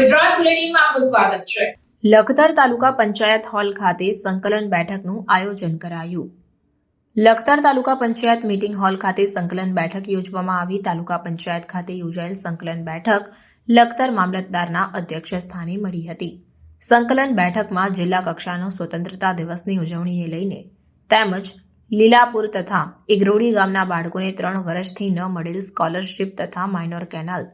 ગુજરાત બુલેટિનમાં આપનું સ્વાગત છે। લખતર તાલુકા પંચાયત હોલ ખાતે સંકલન બેઠકનું આયોજન કરાયું। લખતર તાલુકા પંચાયત મીટિંગ હોલ ખાતે સંકલન બેઠક યોજવામાં આવી। તાલુકા પંચાયત ખાતે યોજાયેલ સંકલન બેઠક લખતર મામલતદારના અધ્યક્ષ સ્થાને મળી હતી। સંકલન બેઠકમાં જિલ્લા કક્ષાનો સ્વતંત્રતા દિવસની ઉજવણીને લઈને તેમજ લીલાપુર તથા ઇગ્રોડી ગામના બાળકોને 3 વર્ષથી ન મળેલ સ્કોલરશીપ તથા માઇનોર કેનાલ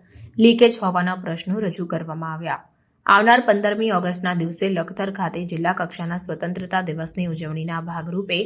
લીકેજ હોવાના પ્રશ્નો રજૂ કરવામાં આવ્યા। આવનાર 15મી ઓગસ્ટના દિવસે લખતર ખાતે જિલ્લા કક્ષાના સ્વતંત્રતા દિવસની ઉજવણીના ભાગરૂપે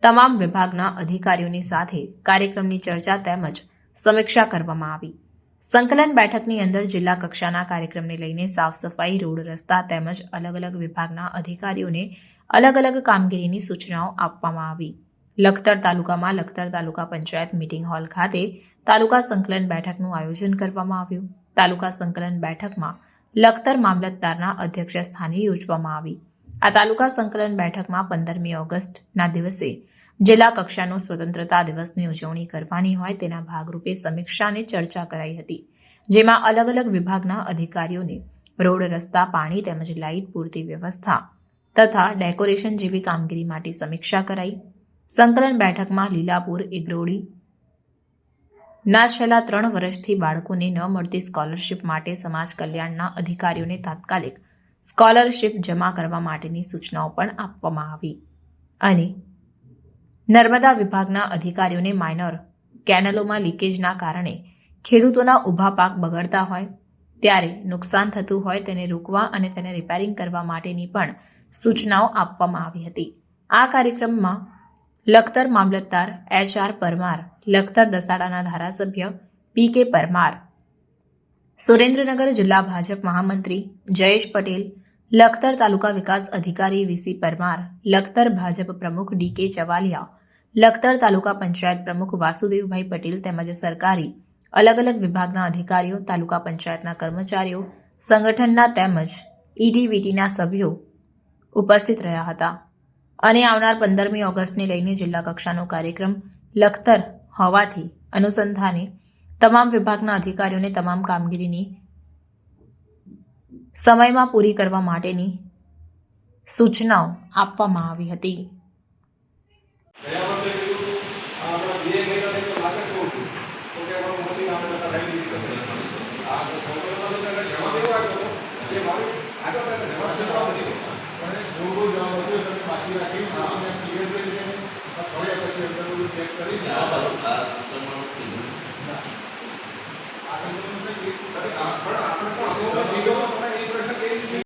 તમામ વિભાગના અધિકારીઓની સાથે કાર્યક્રમની ચર્ચા તેમજ સમીક્ષા કરવામાં આવી। સંકલન બેઠકની અંદર જિલ્લા કક્ષાના કાર્યક્રમને લઈને સાફ સફાઈ, રોડ રસ્તા તેમજ અલગ અલગ વિભાગના અધિકારીઓને અલગ અલગ કામગીરીની સૂચનાઓ આપવામાં આવી। લખતર તાલુકામાં લખતર તાલુકા પંચાયત મીટિંગ હોલ ખાતે તાલુકા સંકલન બેઠકનું આયોજન કરવામાં આવ્યું। તાલુકા સંકલન બેઠકમાં લખતર મામલતદારના અધ્યક્ષ સ્થાને યોજવામાં આવી। આ તાલુકા સંકલન બેઠકમાં 15મી ઓગસ્ટના દિવસે જિલ્લા કક્ષાનો સ્વતંત્રતા દિવસની ઉજવણી કરવાની હોય તેના ભાગરૂપે સમીક્ષા અને ચર્ચા કરાઈ હતી, જેમાં અલગ અલગ વિભાગના અધિકારીઓને રોડ રસ્તા, પાણી તેમજ લાઇટ પૂરતી વ્યવસ્થા તથા ડેકોરેશન જેવી કામગીરી માટે સમીક્ષા કરાઈ। સંકલન બેઠકમાં લીલાપુર ઇગ્રોડી ના છેલ્લા 3 વર્ષથી બાળકોને ન મળતી સ્કોલરશીપ માટે સમાજ કલ્યાણના અધિકારીઓને તાત્કાલિક સ્કોલરશીપ જમા કરવા માટેની સૂચનાઓ પણ આપવામાં આવી અને નર્મદા વિભાગના અધિકારીઓને માઇનોર કેનલોમાં લીકેજના કારણે ખેડૂતોના ઊભા પાક બગડતા હોય ત્યારે નુકસાન થતું હોય તેને રોકવા અને તેને રિપેરિંગ કરવા માટેની પણ સૂચનાઓ આપવામાં આવી હતી। આ કાર્યક્રમમાં લખતર મામલતદાર HR પરમાર, લખતર દસાડાના ધારાસભ્ય PK પરમાર, સુરેન્દ્રનગર જિલ્લા ભાજપ મહામંત્રી જયેશ પટેલ, લખતર તાલુકા વિકાસ અધિકારી VC પરમાર, લખતર ભાજપ પ્રમુખ DK ચવાલિયા, લખતર તાલુકા પંચાયત પ્રમુખ વાસુદેવભાઈ પટેલ તેમજ સરકારી અલગ અલગ વિભાગના અધિકારીઓ, તાલુકા પંચાયતના કર્મચારીઓ, સંગઠનના તેમજ ETVTના સભ્યો ઉપસ્થિત રહ્યા હતા અને આવનાર 15મી ઓગસ્ટને લઈને જિલ્લા કક્ષાનો કાર્યક્રમ લખતર હોવાથી અનુસંધાને તમામ વિભાગના અધિકારીઓને તમામ કામગીરીની સમયમાં પૂરી કરવા માટેની સૂચનાઓ આપવામાં આવી હતી। ચેક કરીને